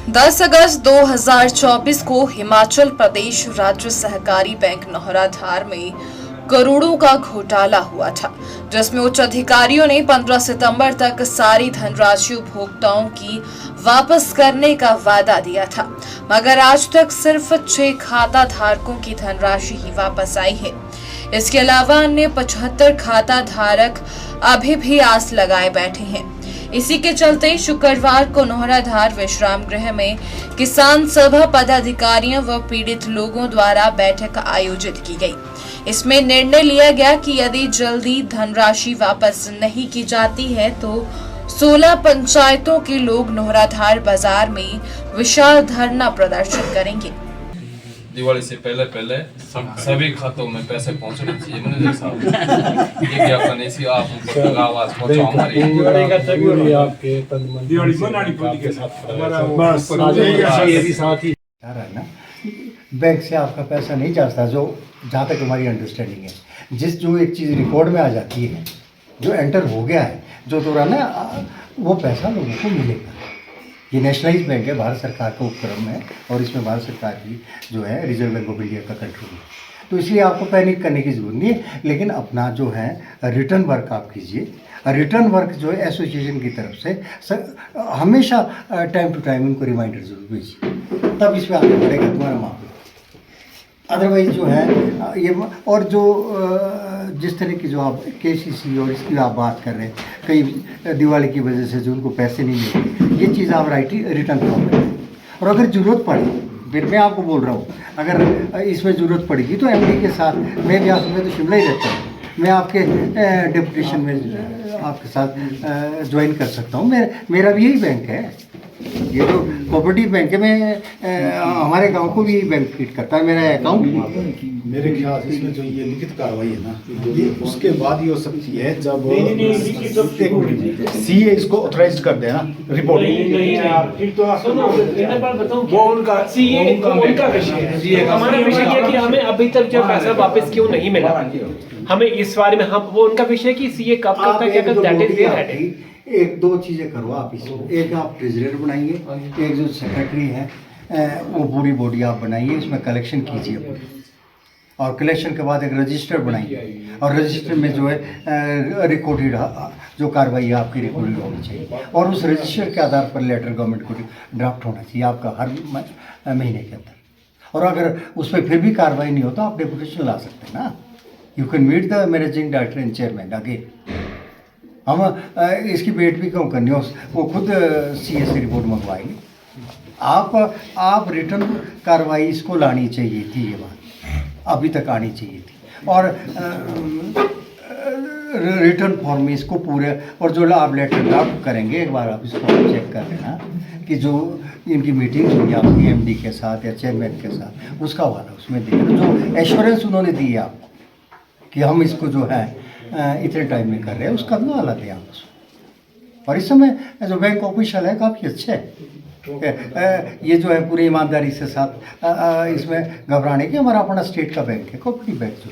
10 अगस्त 2024 को हिमाचल प्रदेश राज्य सहकारी बैंक नौहराधार में करोड़ों का घोटाला हुआ था, जिसमें उच्च अधिकारियों ने 15 सितंबर तक सारी धनराशि उपभोक्ताओं की वापस करने का वादा दिया था, मगर आज तक सिर्फ 6 खाता धारकों की धनराशि ही वापस आई है। इसके अलावा अन्य 75 खाता धारक अभी भी आस लगाए बैठे हैं। इसी के चलते शुक्रवार को नौहराधार विश्राम गृह में किसान सभा पदाधिकारियों व पीड़ित लोगों द्वारा बैठक आयोजित की गई। इसमें निर्णय लिया गया कि यदि जल्दी धनराशि वापस नहीं की जाती है तो 16 पंचायतों के लोग नौहराधार बाजार में विशाल धरना प्रदर्शन करेंगे। दिवाली से पहले पहले सभी खातों में पैसे पहुंचने चाहिए। मैनेजर साहब ये ज्ञापन ऐसी आप ऊपर तक आवाज पहुंचाओ हमारी आपके दिवाली बनानी के साथ ही ना बैंक से आपका पैसा नहीं जाता, जो जहाँ तक हमारी अंडरस्टैंडिंग है। जो एक चीज़ रिकॉर्ड में आ जाती है, जो एंटर हो गया है, जो दौरान है, वो पैसा लोगों को मिलेगा। ये नेशनलाइज बैंक है, भारत सरकार का उपक्रम है और इसमें भारत सरकार की जो है रिजर्व बैंक ऑफ इंडिया का कंट्रोल है। तो इसलिए आपको पैनिक करने की जरूरत नहीं है, लेकिन अपना जो है रिटर्न वर्क आप कीजिए। रिटर्न वर्क जो है एसोसिएशन की तरफ से हमेशा टाइम टू टाइम उनको रिमाइंडर जरूर भेजिए, तब इसमें आगे बढ़ेगा तुम्हारा मामला। अदरवाइज जो है ये और जो जिस तरह की जो आप केसीसी और इसकी आप बात कर रहे हैं, कई दिवाली की वजह से जो उनको पैसे नहीं मिले, ये चीज़ आप रिटर्न फॉर्म करें। और अगर ज़रूरत पड़े, फिर मैं आपको बोल रहा हूँ, अगर इसमें ज़रूरत पड़ेगी तो एमडी के साथ मैं भी आप तो शिमला ही रहता हूँ, मैं आपके डिप्यूटेशन में आपके साथ ज्वाइन कर सकता हूँ। मेरा भी यही बैंक है, ये जो कोऑपरेटिव बैंक है। मैं हमारे गांव को भी बैंक फीड करता है, मेरा अकाउंट। मेरे ख्याल से इसमें जो ये लिखित कार्रवाई है ना, ये उसके बाद ही हो सकती है जब सीए इसको ऑथराइज कर दे ना रिपोर्ट। वो उनका विषय है। हमारा विषय ये है कि हमें अभी तक जो पैसा वापस क्यों नहीं मिला, हमें इस बारे में हम वो उनका विषय है कि सीए कब करता है, क्या करता है। एक दो चीज़ें करो आप इसमें, एक आप ट्रेजरर बनाइए, एक जो सेक्रेटरी है वो पूरी बॉडी आप बनाइए, इसमें कलेक्शन कीजिए और कलेक्शन के बाद एक रजिस्टर बनाइए और रजिस्टर में जो है रिकॉर्डेड जो कार्रवाई है आपकी रिकॉर्डेड होनी चाहिए और उस रजिस्टर के आधार पर लेटर गवर्नमेंट को ड्राफ्ट होना चाहिए आपका हर महीने के अंदर। और अगर उस पर फिर भी कार्रवाई नहीं हो तो आप डेपुटेशन ला सकते हैं ना। You can meet the managing director and chairman again. हम इसकी वेट भी क्यों करनी हो, वो खुद सीए से रिपोर्ट मंगवाएंगे। आप रिटर्न कार्रवाई इसको लानी चाहिए थी, ये बात अभी तक आनी चाहिए थी। और रिटर्न फॉर्म में इसको पूरे, और जो आप लेटर ड्राफ्ट करेंगे एक बार आप इसको चेक कर लेना कि जो इनकी मीटिंग हुई आपकी एमडी के साथ या चेयरमैन के साथ, उसका वाला उसमें देखना, जो एश्योरेंस उन्होंने दी है आपको कि हम इसको जो है इतने टाइम में कर रहे हैं, उसका भी वाला थे आप उसमें। और इस समय जो बैंक ऑफिशियल है काफ़ी अच्छे है, ये जो है पूरी ईमानदारी से साथ इसमें घबराने की, हमारा अपना स्टेट का बैंक है कोऑपरेटिव बैंक जो,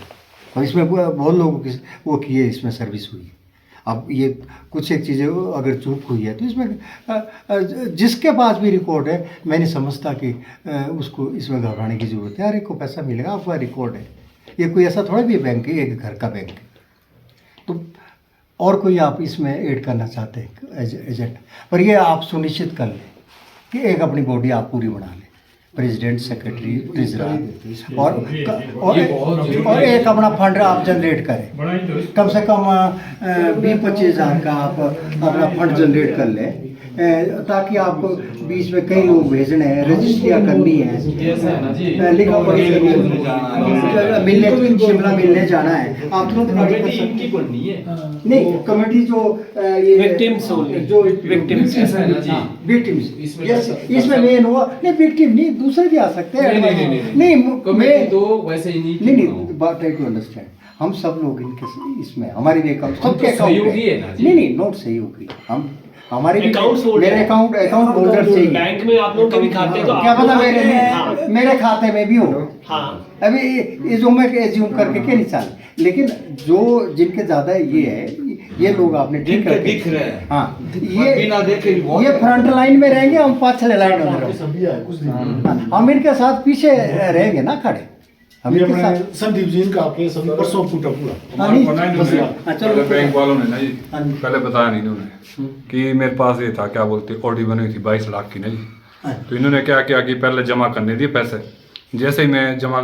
और इसमें बहुत लोगों की वो किए इसमें सर्विस हुई है। अब ये कुछ एक चीज़ें अगर चूक हुई है तो इसमें जिसके पास भी रिकॉर्ड है, मैं नहीं समझता कि उसको इसमें घबराने की ज़रूरत है। हर एक को पैसा मिलेगा, आपका रिकॉर्ड है। ये कोई ऐसा थोड़ा भी बैंक है, एक घर का बैंक है। तो और कोई आप इसमें ऐड करना चाहते हैं एजेंट, पर ये आप सुनिश्चित कर लें कि एक अपनी बॉडी आप पूरी बना लें, प्रेसिडेंट, सेक्रेटरी, ट्रेजरर और एक अपना फंड आप जनरेट करें। कम से कम 20-25 हज़ार का आप अपना फंड जनरेट कर लें, ताकि आपको बीच में कई लोग भेजने हैं, रजिस्ट्रियाँ करनी है, लिखा पढ़ी मिलने, शिमला मिलने जाना है, आप तुरंत नहीं कमेटी जो ये विक्टिम्स इसमें मेन हुआ नहीं, विक्टिम नहीं, दूसरे भी आ सकते हैं। नहीं मैं तो वैसे ही नहीं बात ट्राई टू अंडरस्टैंड, हम सब लोग इनके इसमें हमारे भी अकाउंट सबके अकाउंट नहीं नोट सही होगी। हमारे भी Accounts holder मेरे है। अकाउंट होल्डर चाहिए। बैंक में आप लोगों के भी खाते हैं तो क्या आप पता लोग- मेरे हाँ, मेरे खाते में भी हो। हाँ अभी ये जो मैं एज्यूम करके क्या नहीं चाल, लेकिन जो जिनके ज्यादा ये है, ये लोग आपने ठीक जिनके रखे। दिख रहे हैं। हाँ, बिना देखे ही ये फ्रंट लाइन में रहेंगे, हम पाछले लाइन में रहेंगे। हम इनके साथ पीछे रहेंगे ना खड़े, हम ये इनके अपने साथ। संदीप जी इनका आपके सभी परसों फूटा पूरा। हाँ, नहीं, बनाया बस, इन्होंने, हाँ, चलो। पहले बैंक वालों ने ना जी, हाँ जी। पहले बताया नहीं इन्होंने कि मेरे पास ये था, क्या बोलते, ऑडी बनी हुई थी 22 लाख की नहीं। हाँ। तो इन्होंने क्या किया कि पहले जमा करने दिए पैसे, जैसे ही मैं जमा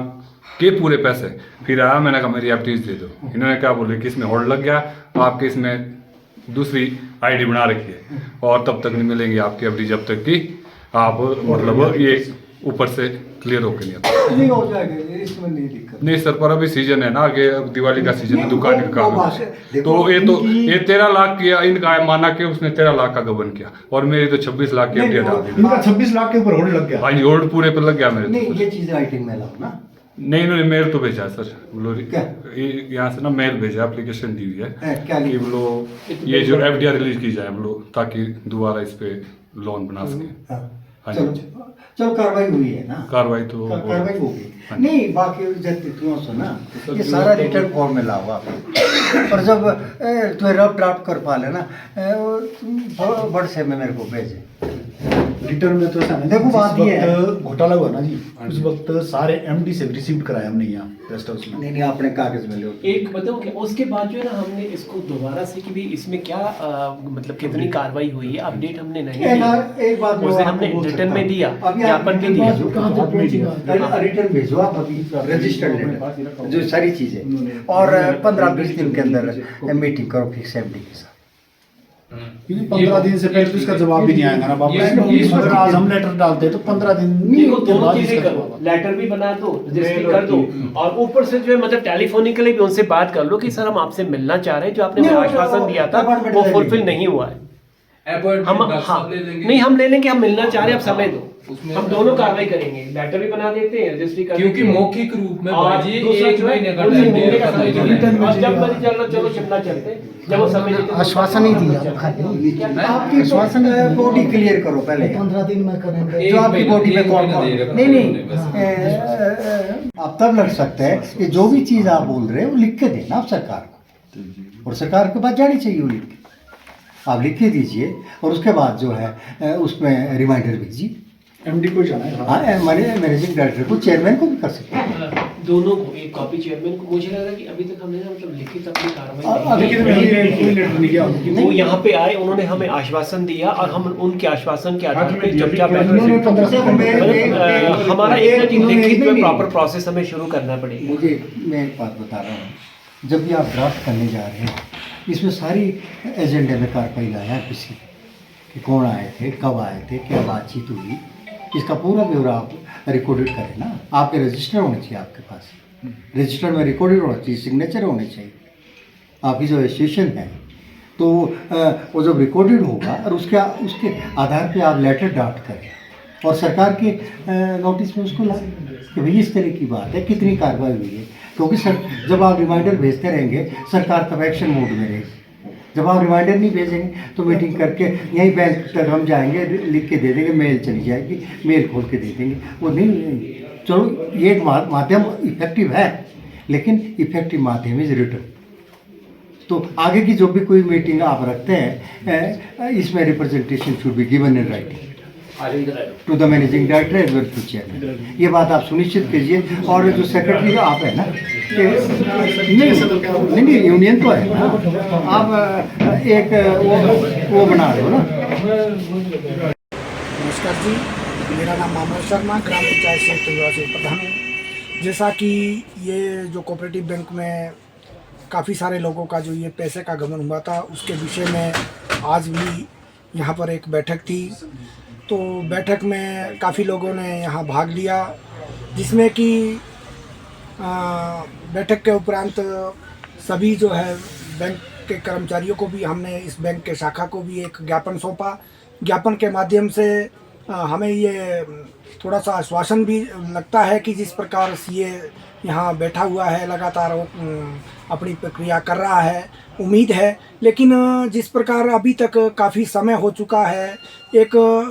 के पूरे पैसे फिर आया, मैंने कहा मेरी एफडीज दे दो। इन्होंने क्या बोले कि इसमें होल्ड लग गया, आपके इसमें दूसरी आईडी बना रखी है और तब तक नहीं मिलेंगी आपकी एफडी जब तक कि आप मतलब ये ऊपर से क्लियर होकर नहीं आता। नहीं हो जाएगा, इसमें नहीं दिक्कत। नहीं सर, पर अभी सीजन है ना, आगे दिवाली का सीजन है, नहीं, दुकान वो का काम बात है। है। देखो, तो इनकी- ये 13 लाख किया इनका है, माना कि उसने 13 लाख का गबन किया और मेरी तो 26 लाख की नहीं, एफडी डाल दी। इनका 26 लाख के ऊपर होल्ड लग गया। हाँ जी, होल्ड पूरे पे लग गया मेरे नहीं, तो। ये चीज राइटिंग में लाओ ना। नहीं, इन्होंने मेल तो भेजा है सर, बोलो क्या? यहाँ से ना मेल भेजा, एप्लीकेशन दी हुई है क्या कि लिखा? बोलो ये जो एफडीआर रिलीज की जाए बोलो, ताकि दोबारा इस पे लोन बना सके। हाँ, हाँ चलो जी। चलो, कार्रवाई हुई है ना। कार्रवाई तो कार्रवाई होगी। हाँ। नहीं, बाकी जब सुना ये सारा रिटर्न फॉर्म में लाओ आप। और जब तो रफ ड्राफ्ट कर पा लेना, व्हाट्सएप में मेरे को भेजे। रिटर्न में तो ऐसा नहीं, देखो, बात जिस ये है। वक्त घोटाला हुआ ना जी, उस वक्त सारे एमडी से रिसीव कराया हमने यहाँ रेस्ट हाउस में। नहीं नहीं, आपने कागज में लो। एक बताऊं क्या, उसके बाद जो है ना हमने इसको दोबारा से कि भी इसमें क्या मतलब कितनी कार्रवाई हुई है अपडेट हमने नहीं दिया। एक बात उस दिन हमने रिटर्न में दिया, ज्ञापन भी दिया। रिटर्न भेजो आप अभी, रजिस्टर्ड लेटर, जो सारी चीजें, और 15-20 दिन के अंदर मीटिंग करो फिक्स एमडी के साथ। 15 दिन से पहले तो इसका जवाब भी नहीं आएगा ना वापस। अगर आज हम लेटर डालते हैं तो 15 दिन देखो, के दोनों बाद चीजें इसका करो, जवाब। लेटर भी बना दो, रजिस्ट्री कर दो, और ऊपर से जो है मतलब टेलीफोनिकली भी उनसे बात कर लो कि सर हम आपसे मिलना चाह रहे हैं, जो आपने नहीं, आश्वासन दिया था अपॉइंटमेंट वो ले फुलफिल लेंगे। नहीं हुआ है। हम अपॉइंटमेंट हाँ सब ले लेंगे। नहीं, हम ले लेंगे, हम मिलना चाह रहे हैं, आप समय दो, उसमें- हम दोनों कार्रवाई करेंगे, लेटर भी बना देते हैं, रजिस्ट्री कर क्योंकि देते हैं। मौखिक रूप में और बाजी दूसरा 1 जो है, महीने का उनसे टाइम मिलने दे का रखा समय था। दो। और जब मर्जी चलो चलो शिमला चलते हैं, जब वो समय देते हैं, आश्वासन नहीं दिया आपकी आश्वासन बॉडी क्लियर करो पहले। 15 दिन में करेंगे। जो आपकी बॉडी में कौन कौन, दे रखा नहीं था नहीं, उन्होंने बस। आप तब लड़ सकते हैं कि जो भी चीज़ आप बोल रहे हैं वो लिख के देना आप सरकार को, और सरकार के पास जानी चाहिए वो लिख के। आप लिख के दीजिए और उसके बाद जो है उसमें रिमाइंडर भेजिए। एमडी को जाना है। हाँ, मैनेजिंग डायरेक्टर को, चेयरमैन को भी कर सकते हैं। दोनों को एक कॉपी चेयरमैन को। मुझे लगा कि अभी तक हमने ना मतलब लिखित अपनी कार्रवाई अभी नहीं लेकिन की। मैंने कोई लेटर नहीं किया। वो यहाँ पे आए, उन्होंने हमें आश्वासन दिया और हम उनके आश्वासन के आधार पे चुपचाप बैठे उन्होंने थे। 15 से मतलब हमारा एक उन्होंने- लिखित में नहीं, प्रॉपर प्रोसेस हमें शुरू करना पड़ेगा। मैं एक बात बता रहा हूँ, जब भी आप ड्राफ्ट करने जा रहे हैं, इसमें सारी एजेंडे में कार्रवाई लाया है किसी कि कौन आए थे, कब आए थे, क्या बातचीत हुई, इसका पूरा ब्यौरा आप रिकॉर्डेड करें ना। आपके रजिस्टर होने चाहिए, आपके पास रजिस्टर में रिकॉर्डेड होना चाहिए, सिग्नेचर होने चाहिए, आपकी जो एसोसिएशन है। तो वो जब रिकॉर्डेड होगा और उसके आधार पे आप लेटर ड्राफ्ट करें और सरकार के नोटिस में उसको लाएं कि भाई इस तरह की बात है, कितनी कार्रवाई हुई है। क्योंकि सर जब आप रिमाइंडर भेजते रहेंगे, सरकार तब एक्शन मोड में रहेगी। जब आप रिमाइंडर नहीं भेजेंगे तो मीटिंग करके यहीं बैंक तक हम जाएंगे, लिख के दे देंगे, मेल चली जाएगी, मेल खोल के दे देंगे। वो नहीं, चलो ये एक माध्यम इफेक्टिव है, लेकिन इफेक्टिव माध्यम इज रिटर्न। तो आगे की जो भी कोई मीटिंग आप रखते हैं, इसमें representation should be given in writing to the managing director as well to chairman. ये बात आप सुनिश्चित कीजिए। और जो सेक्रेटरी आप है ना, नहीं यूनियन तो है ना, आप एक वो बना रहे हो ना। नमस्कार जी, मेरा नाम मामला शर्मा, ग्राम पंचायत से प्रधान हूँ। जैसा कि ये जो कोऑपरेटिव बैंक में काफ़ी सारे लोगों का जो ये पैसे का गबन हुआ था, उसके विषय में आज भी यहाँ पर एक बैठक थी। तो बैठक में काफ़ी लोगों ने यहाँ भाग लिया, जिसमें कि बैठक के उपरांत सभी जो है बैंक के कर्मचारियों को भी हमने इस बैंक के शाखा को भी एक ज्ञापन सौंपा। ज्ञापन के माध्यम से हमें ये थोड़ा सा आश्वासन भी लगता है कि जिस प्रकार सीए यहाँ बैठा हुआ है, लगातार अपनी प्रक्रिया कर रहा है, उम्मीद है। लेकिन जिस प्रकार अभी तक काफ़ी समय हो चुका है, एक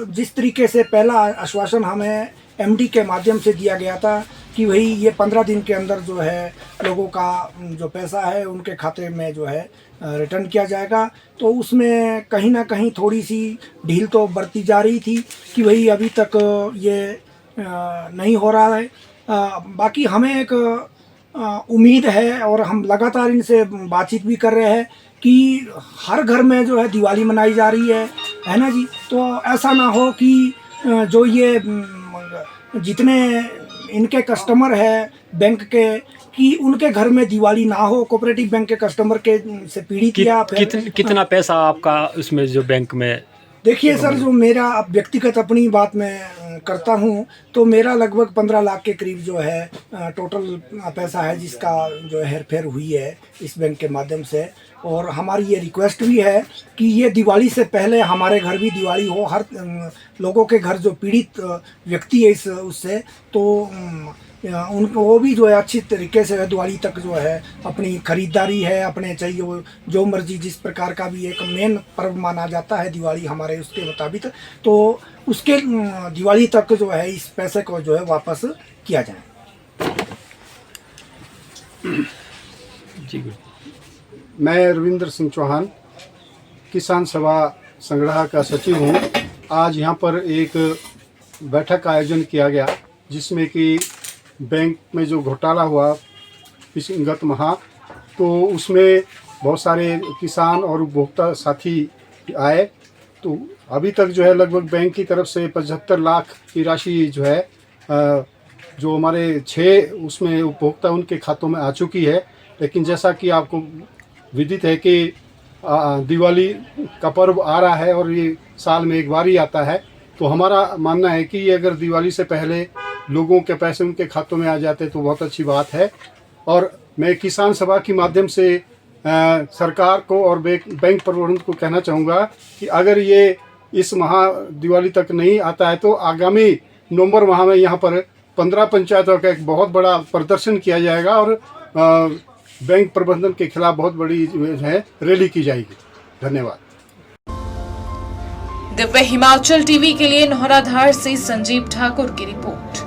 जिस तरीके से पहला आश्वासन हमें एमडी के माध्यम से दिया गया था कि भाई ये 15 दिन के अंदर जो है लोगों का जो पैसा है उनके खाते में जो है रिटर्न किया जाएगा, तो उसमें कहीं ना कहीं थोड़ी सी ढील तो बरती जा रही थी कि भाई अभी तक ये नहीं हो रहा है। बाकी हमें एक उम्मीद है और हम लगातार इनसे बातचीत भी कर रहे हैं कि हर घर में जो है दिवाली मनाई जा रही है ना जी। तो ऐसा ना हो कि जो ये जितने इनके कस्टमर है बैंक के कि उनके घर में दिवाली ना हो, कोऑपरेटिव बैंक के कस्टमर के से पीड़ित किया। कितना पैसा आपका उसमें जो बैंक में? देखिए सर, जो मेरा व्यक्तिगत अपनी बात मैं करता हूँ तो मेरा लगभग 15 लाख के करीब जो है टोटल पैसा है जिसका जो है हेरफेर हुई है इस बैंक के माध्यम से। और हमारी ये रिक्वेस्ट भी है कि ये दिवाली से पहले हमारे घर भी दिवाली हो, हर लोगों के घर जो पीड़ित व्यक्ति है इस उससे, तो उनको वो भी जो है अच्छी तरीके से दिवाली तक जो है अपनी खरीदारी है, अपने चाहिए वो जो मर्जी जिस प्रकार का भी एक मेन पर्व माना जाता है दिवाली हमारे उसके मुताबिक, तो उसके दिवाली तक जो है इस पैसे को जो है वापस किया जाए। जी, मैं रविंद्र सिंह चौहान किसान सभा संग्रह का सचिव हूँ। आज यहाँ पर एक बैठक का आयोजन किया गया जिसमें कि बैंक में जो घोटाला हुआ गत माह, तो उसमें बहुत सारे किसान और उपभोक्ता साथी आए। तो अभी तक जो है लगभग बैंक की तरफ से 75 लाख की राशि जो है जो हमारे 6 उसमें उपभोक्ता उनके खातों में आ चुकी है। लेकिन जैसा कि आपको विदित है कि दिवाली का पर्व आ रहा है और ये साल में एक बार ही आता है, तो हमारा मानना है कि ये अगर दिवाली से पहले लोगों के पैसे उनके खातों में आ जाते तो बहुत अच्छी बात है। और मैं किसान सभा के माध्यम से सरकार को और बैंक प्रबंधन को कहना चाहूँगा कि अगर ये इस माह दिवाली तक नहीं आता है तो आगामी नवंबर माह में यहाँ पर 15 पंचायतों का एक बहुत बड़ा प्रदर्शन किया जाएगा और बैंक प्रबंधन के खिलाफ बहुत बड़ी है रैली की जाएगी। धन्यवाद। दिव्य हिमाचल टीवी के लिए नौहराधार से संजीव ठाकुर की रिपोर्ट।